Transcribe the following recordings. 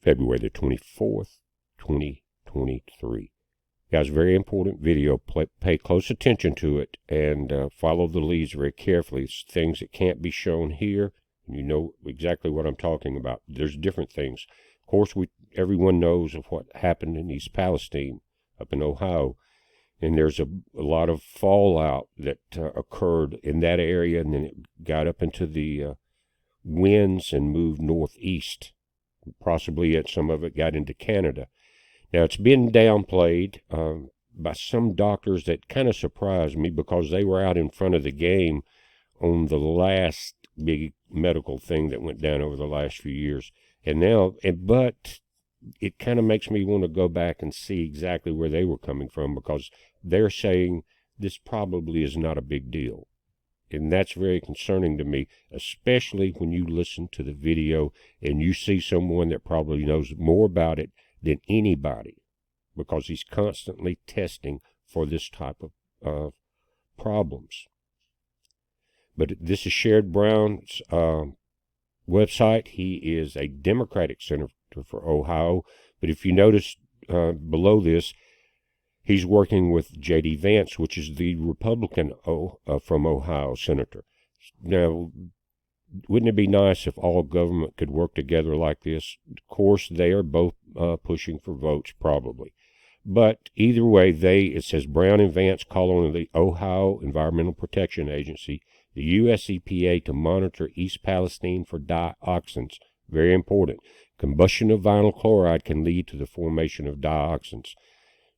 February the 24th, 2023. Guys, very important video. Pay close attention to it and follow the leads very carefully. It's things that can't be shown here. You know exactly what I'm talking about. There's different things. Of course, everyone knows of what happened in East Palestine up in Ohio. And there's a lot of fallout that occurred in that area, and then it got up into the winds and moved northeast. Possibly some of it got into Canada. Now, it's been downplayed by some doctors that kind of surprised me because they were out in front of the game on the last big medical thing that went down over the last few years. But it kind of makes me want to go back and see exactly where they were coming from, because they're saying this probably is not a big deal. And that's very concerning to me, especially when you listen to the video and you see someone that probably knows more about it than anybody, because he's constantly testing for this type of problems. But this is Sherrod Brown's website. He is a Democratic senator for Ohio. But if you notice below this, he's working with J.D. Vance, which is the Republican from Ohio senator. Now, wouldn't it be nice if all government could work together like this? Of course, they are both pushing for votes, probably. But either way, it says Brown and Vance call on the Ohio Environmental Protection Agency, the U.S. EPA, to monitor East Palestine for dioxins. Very important. Combustion of vinyl chloride can lead to the formation of dioxins.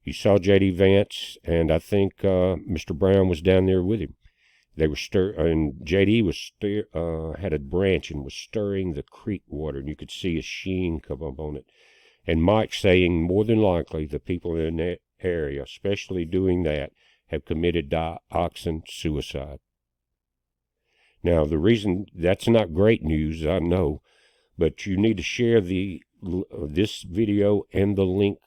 You saw J.D. Vance, and I think Mr. Brown was down there with him. They were and J.D. was had a branch and was stirring the creek water, and you could see a sheen come up on it. And Mike saying more than likely the people in that area, especially doing that, have committed dioxin suicide. Now, the reason that's not great news, I know, but you need to share this video and the link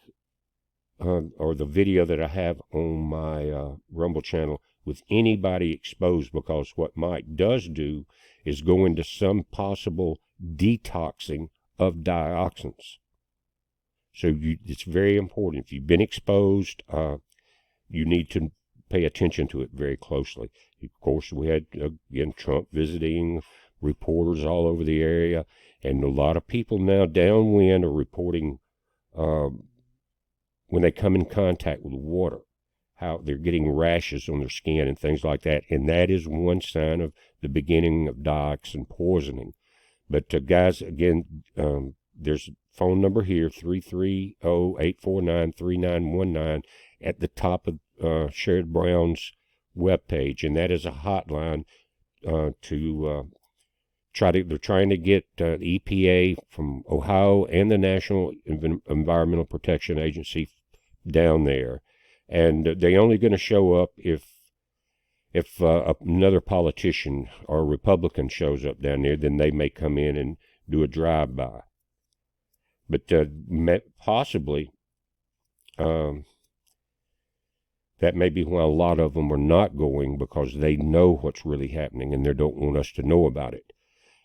or the video that I have on my Rumble channel with anybody exposed, because what Mike does do is go into some possible detoxing of dioxins. So it's very important. If you've been exposed, you need to pay attention to it very closely. Of course, we had, again, Trump visiting, reporters all over the area, and a lot of people now downwind are reporting when they come in contact with water, how they're getting rashes on their skin and things like that. And that is one sign of the beginning of dioxin poisoning. But guys, again, there's a phone number here, 330-849-3919, at the top of Sherrod Brown's webpage. And that is a hotline they're trying to get the EPA from Ohio and the National Environmental Protection Agency down there. And they're only going to show up if another politician or Republican shows up down there, then they may come in and do a drive-by. But possibly that may be why a lot of them are not going, because they know what's really happening and they don't want us to know about it.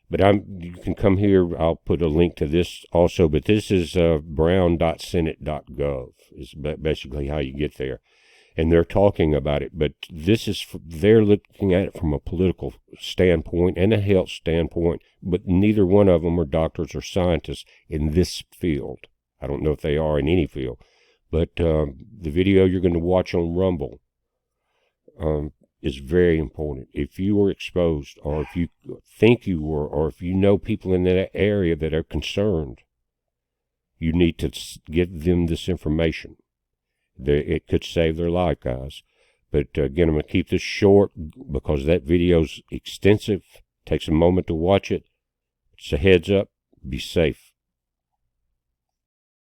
But you can come here. I'll put a link to this also. But this is brown.senate.gov is basically how you get there. And they're talking about it. But they're looking at it from a political standpoint and a health standpoint. But neither one of them are doctors or scientists in this field. I don't know if they are in any field. But the video you're going to watch on Rumble is very important. If you were exposed, or if you think you were, or if you know people in that area that are concerned, you need to give them this information. It could save their life, guys. But again, I'm going to keep this short because that video's extensive. Takes a moment to watch it. It's a heads up. Be safe.